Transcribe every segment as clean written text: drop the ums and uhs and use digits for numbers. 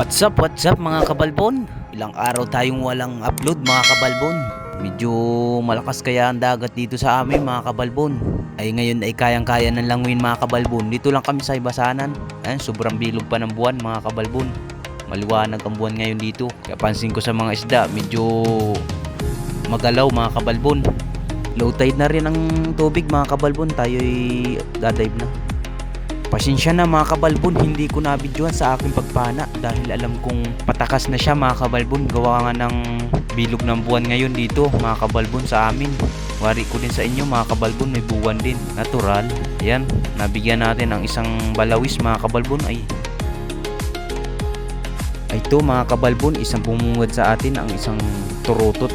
What's up mga kabalbon? Ilang araw tayong walang upload mga kabalbon. Medyo malakas kaya ang dagat dito sa amin mga kabalbon. Ay ngayon ay kayang-kaya ng languin mga kabalbon. Dito lang kami sa Ibasanan. Ayan, sobrang bilog pa ng buwan mga kabalbon. Maliwanag ang buwan ngayon dito. Kaya pansin ko sa mga isda, medyo magalaw mga kabalbon. Low tide na rin ang tubig mga kabalbon. Tayo'y dadive na. Pasensya na mga kabalbon, hindi ko nabidyohan sa aking pagpana dahil alam kong patakas na siya mga kabalbon. Gawa nga ng bilog ng buwan ngayon dito mga kabalbon sa amin. Wari ko din sa inyo mga kabalbon, may buwan din, natural. Ayan, nabigyan natin ng isang balawis mga kabalbon. Ay ito mga kabalbon, isang bumungad sa atin ang isang turutot.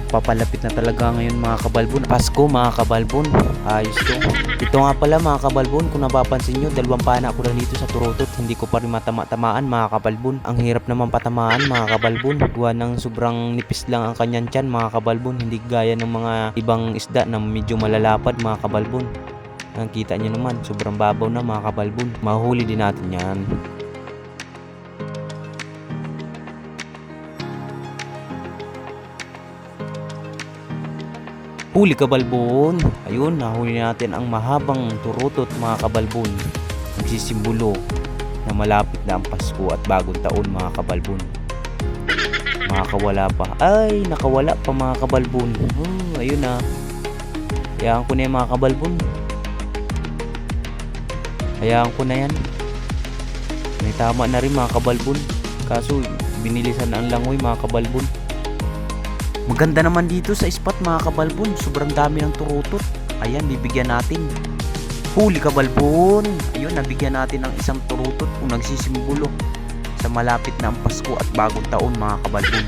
Papalapit na talaga ngayon mga kabalbon. Pasko mga kabalbon. Ayos to. Ito nga pala mga kabalbon, kung napapansin nyo, dalawang pana ako lang dito sa turutot. Hindi ko pa rin matama-tamaan mga kabalbon. Ang hirap naman patamaan mga kabalbon. Gawa ng sobrang nipis lang ang kanyang tiyan mga kabalbon. Hindi gaya ng mga ibang isda na medyo malalapad mga kabalbon. Ang kita nyo naman, sobrang babaw na mga kabalbon. Mahuli din natin yan. Huli kabalbon. Ayun, nahuli natin ang mahabang turutot mga kabalbon. Nagsisimbolo na malapit na ang Pasko at bagong taon mga kabalbon. Makakawala pa. Ay, nakawala pa mga kabalbon. Ayun na. Hayaan ko na yan mga kabalbon. Hayaan ko na yan. May tama na rin mga kabalbon. Kaso binilisan na ang langoy mga kabalbon. Maganda naman dito sa spot mga kabalbon. Sobrang dami ng turutot. Ayan, bibigyan natin. Huli kabalbon. Ayun, nabigyan natin ng isang turutot kung nagsisimbolo sa malapit na ang Pasko at bagong taon mga kabalbon.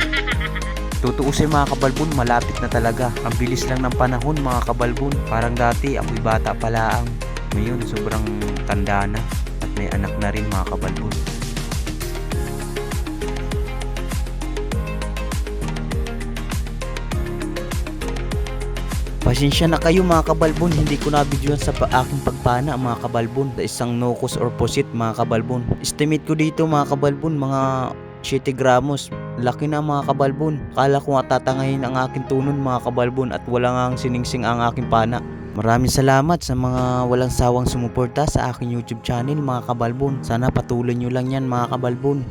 Tutuusin mga kabalbon, malapit na talaga. Ang bilis lang ng panahon mga kabalbon. Parang dati ako'y bata palaang. Ngayon sobrang tanda na at may anak na rin mga kabalbon. Pasensya na kayo mga kabalbon, hindi ko nabidyohan sa aking pagpana mga kabalbon. Isang nokos or posit mga kabalbon. Estimate ko dito mga kabalbon, mga 7 gramos. Laki na mga kabalbon. Kala ko nga tatangayin ang aking tunon mga kabalbon at wala nga siningsing ang aking pana. Maraming salamat sa mga walang sawang sumuporta sa aking YouTube channel mga kabalbon. Sana patuloy nyo lang yan mga kabalbon.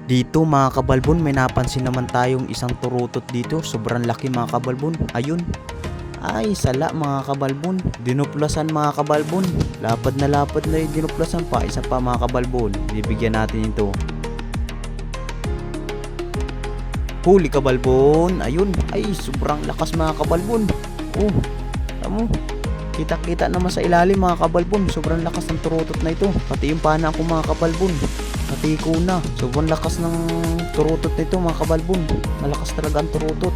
Dito mga kabalbon, may napansin naman tayong isang turutot dito. Sobrang laki mga kabalbon. Ayun. Ay, sala mga kabalbon. Dinuplasan mga kabalbon. Lapad na yung dinuplasan pa. Isa pa mga kabalbon. Bibigyan natin ito. Huli kabalbon. Ayun. Ay, sobrang lakas mga kabalbon. Tamo. Kita-kita naman sa ilalim mga kabalbon. Sobrang lakas ng turutot na ito. Pati yung pana ko mga kabalbon. Pati ko na. Sobrang lakas ng turutot nito mga kabalbon. Malakas talaga ang turutot.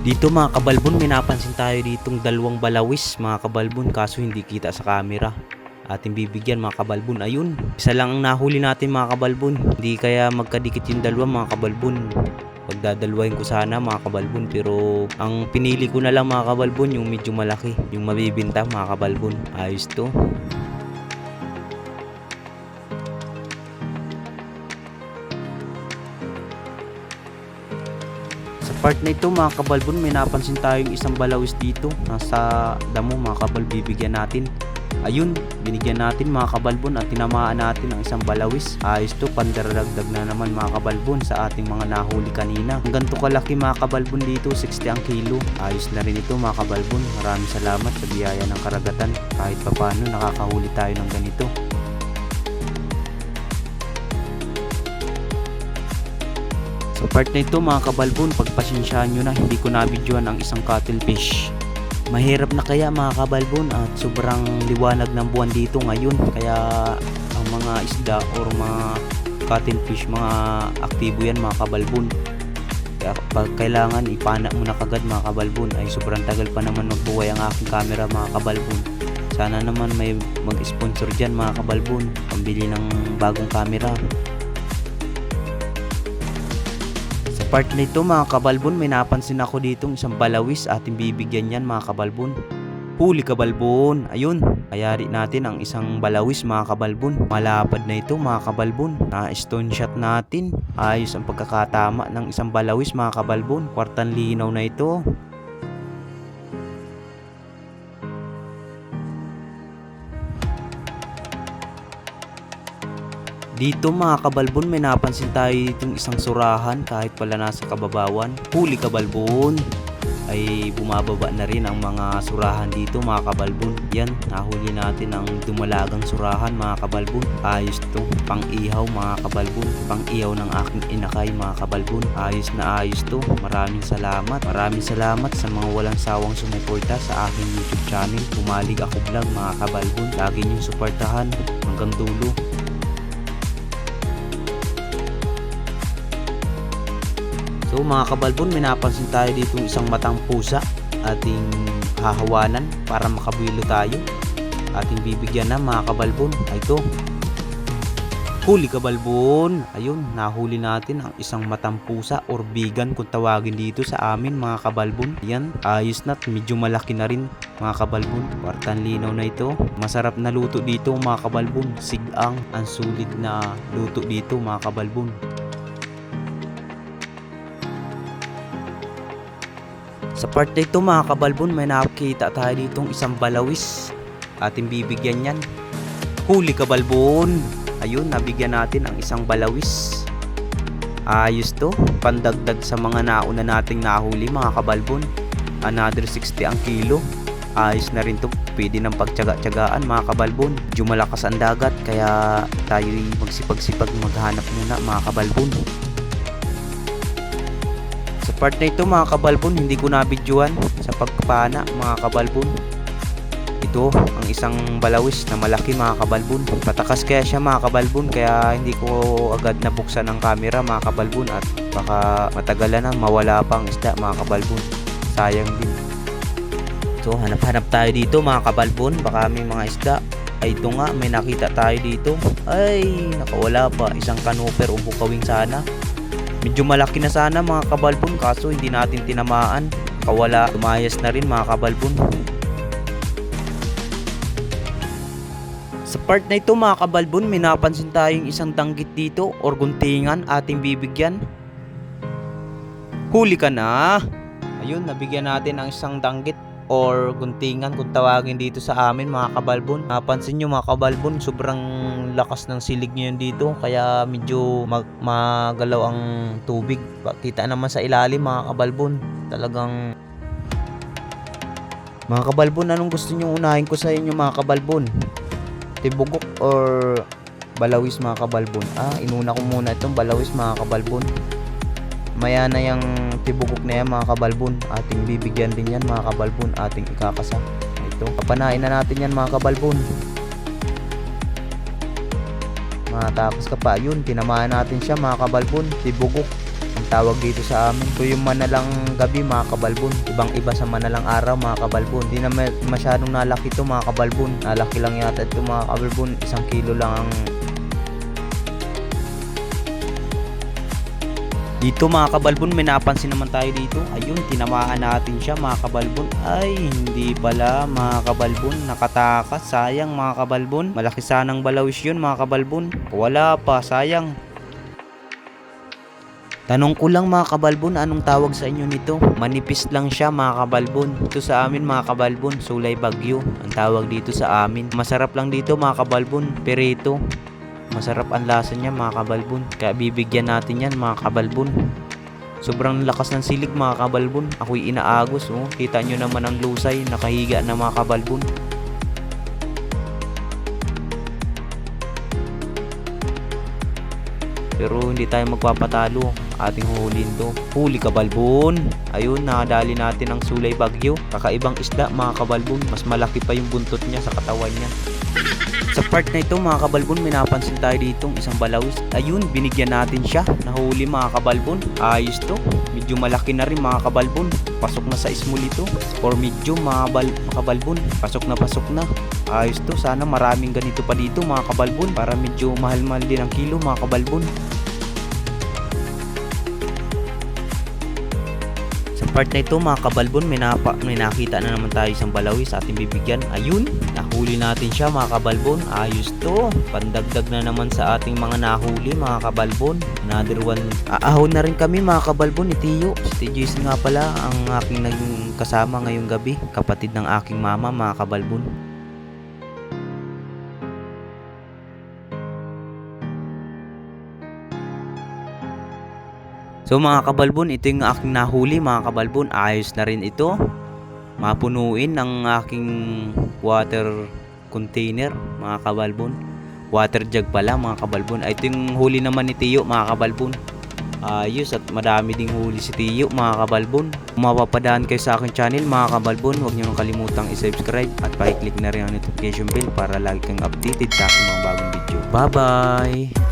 Dito mga kabalbon, may napansin tayo ditong dalawang balawis mga kabalbon. Kaso hindi kita sa camera. Ating bibigyan mga kabalbon. Ayun, isa lang ang nahuli natin mga kabalbon. Hindi kaya magkadikit yung dalawa mga kabalbon. Pagdadalwahin ko sana mga kabalbon. Pero ang pinili ko na lang mga kabalbon, yung medyo malaki, yung mabibinta mga kabalbon. Ayos to. Sa part na ito mga kabalbon, may napansin tayong isang balawis dito. Nasa damo mga kabal, bibigyan natin. Ayun, binigyan natin mga kabalbon at tinamaan natin ang isang balawis. Ayos to, pandaragdag na naman mga kabalbon sa ating mga nahuli kanina. Ang ganito kalaki mga kabalbon dito, 60 ang kilo. Ayos na rin ito mga kabalbon. Maraming salamat sa biyaya ng karagatan. Kahit papano nakakahuli tayo ng ganito. Sa part na ito mga kabalbon, pagpasensyaan nyo na, hindi ko nabidyohan ang isang cuttlefish. Mahirap na kaya mga kabalbon at sobrang liwanag ng buwan dito ngayon. Kaya ang mga isda or mga cuttlefish, mga aktibo yan mga kabalbon. Kaya pag kailangan ipana mo na kagad mga kabalbon, ay sobrang tagal pa naman magbuhay ang aking camera mga kabalbon. Sana naman may mag-sponsor dyan mga kabalbon, pambili ng bagong camera. part na ito mga kabalbon, may napansin ako ditong isang balawis, ating bibigyan yan mga kabalbon. Huli kabalbon, ayun, kayari natin ang isang balawis mga kabalbon. Malapad na ito mga kabalbon, na stone shot natin. Ayos ang pagkakatama ng isang balawis mga kabalbon, kwartang linaw na ito. Dito mga kabalbon, may napansin tayo itong isang surahan kahit pala nasa kababawan. Huli kabalbon, ay bumababa na rin ang mga surahan dito mga kabalbon. Yan, nahuli natin ang dumalagang surahan mga kabalbon. Ayos to, pang ihaw mga kabalbon, pang ihaw ng aking inakay mga kabalbon. Ayos na ayos to. Maraming salamat sa mga walang sawang sumuporta sa aking YouTube channel, Pumalig Ako Vlog mga kabalbon. Lagi niyong suportahan hanggang dulo. So mga kabalbon, may napansin tayo dito isang matang pusa, ating hahawanan para makabuelo tayo. Ating bibigyan na mga kabalbon. Ito, huli kabalbon. Ayun, nahuli natin ang isang matang pusa or bigan kung tawagin dito sa amin mga kabalbon. Yan, ayos na, medyo malaki na rin mga kabalbon. Kwartang linaw na ito. Masarap na luto dito mga kabalbon. Sigang, ang sulit na luto dito mga kabalbon. Sa part na ito mga kabalbon, may nakakita tayo ditong isang balawis, ating bibigyan yan. Huli kabalbon, ayun, nabigyan natin ang isang balawis. Ayos to, pandagdag sa mga nauna nating nahuli mga kabalbon. Another 60 ang kilo. Ayos na rin to, pwede ng pagtyaga-tyagaan mga kabalbon. Medyo malakas ang dagat, kaya tayo magsipag-sipag maghanap muna mga kabalbon. Sa part na ito mga kabalbon, hindi ko nabidyoan sa pagpana mga kabalbon. Ito ang isang balawis na malaki mga kabalbon. Patakas kaya siya mga kabalbon, kaya hindi ko agad nabuksan ang camera mga kabalbon, at baka matagalan na mawala pang isda mga kabalbon. Sayang din. So hanap-hanap tayo dito mga kabalbon, baka may mga isda. Ay ito nga, may nakita tayo dito. Ay nakawala pa, isang kanuper o bukawing sana. Medyo malaki na sana mga kabalbon, kaso hindi natin tinamaan. Kawala, lumayas na rin mga kabalbon. Sa part na ito mga kabalbon, may napansin tayong isang danggit dito or guntingan, ating bibigyan. Huli ka na. Ayun, nabigyan natin ang isang danggit or guntingan kung tawagin dito sa amin mga kabalbon. Napansin nyo mga kabalbon, sobrang lakas ng silig nyo dito, kaya medyo magalaw ang tubig. Kita naman sa ilalim mga kabalbon. Talagang mga kabalbon, anong gusto nyo unahin ko sa inyo mga kabalbon? Tibugok or balawis mga kabalbon? Inuna ko muna itong balawis mga kabalbon. Maya na yung tibugok na yan mga kabalbon, ating bibigyan din yan mga kabalbon, ating ikakasa. Ito, kapanain na natin yan mga kabalbon. Matapos ka pa, yun, tinamaan natin siya mga kabalbon. Tibugok ang tawag dito sa amin. Ito yung manalang gabi mga kabalbon, ibang iba sa manalang araw mga kabalbon. Hindi na masyadong nalaki ito mga kabalbon. Nalaki lang yata ito mga kabalbon, 1 kilo lang ang dito mga kabalbon. May napansin naman tayo dito. Ayun, tinamaan natin siya mga kabalbon. Ay, hindi pala mga kabalbon, nakatakas. Sayang mga kabalbon. Malaki sanang balawis yun mga kabalbon. Wala pa, sayang. Tanong ko lang mga kabalbon, anong tawag sa inyo nito? Manipis lang siya mga kabalbon. Ito sa amin mga kabalbon, sulay bagyo ang tawag dito sa amin. Masarap lang dito mga kabalbon, perito. Masarap ang lasa niya mga kabalbon, kaya bibigyan natin yan mga kabalbon. Sobrang lakas ng silig mga kabalbon, ako'y inaagos. Kita nyo naman ang lusay, nakahiga na mga kabalbon. Pero hindi tayo magpapatalo, ating huhulihin to. Huli kabalbon. Ayun, nakadali natin ang sulay bagyo. Kakaibang isda mga kabalbon, mas malaki pa yung buntot niya sa katawan niya. Sa part na ito mga kabalbon, may napansin tayo ditong isang balawis. Ayun, binigyan natin siya. Nahuli mga kabalbon. Ayos to. Medyo malaki na rin mga kabalbon. Pasok na sa small ito. Or medyo mga kabalbon. Pasok na. Ayos to. Sana maraming ganito pa dito mga kabalbon, para medyo mahal-mahal din ang kilo mga kabalbon. part na ito mga kabalbon, may nakita na naman tayo isang balawi sa ating bibigyan. Ayun, nahuli natin siya mga kabalbon. Ayos to, pandagdag na naman sa ating mga nahuli mga kabalbon. Another one. Aahon na rin kami mga kabalbon ni Tiyo. Si Tiyo Jason nga pala ang aking naging kasama ngayong gabi, kapatid ng aking mama mga kabalbon. So mga kabalbon, ito yung aking nahuli mga kabalbon. Ayos na rin ito. Mapunuin ang aking water container mga kabalbon. Water jug pala mga kabalbon. Ito yung huli naman ni Tiyo mga kabalbon. Ayos, at madami ding huli si Tiyo mga kabalbon. Kung mapapadaan kayo sa aking channel mga kabalbon, huwag nyo nang kalimutang i-subscribe at pakiclick na rin ang notification bell para lagi kang updated sa aking mga bagong video. Bye bye!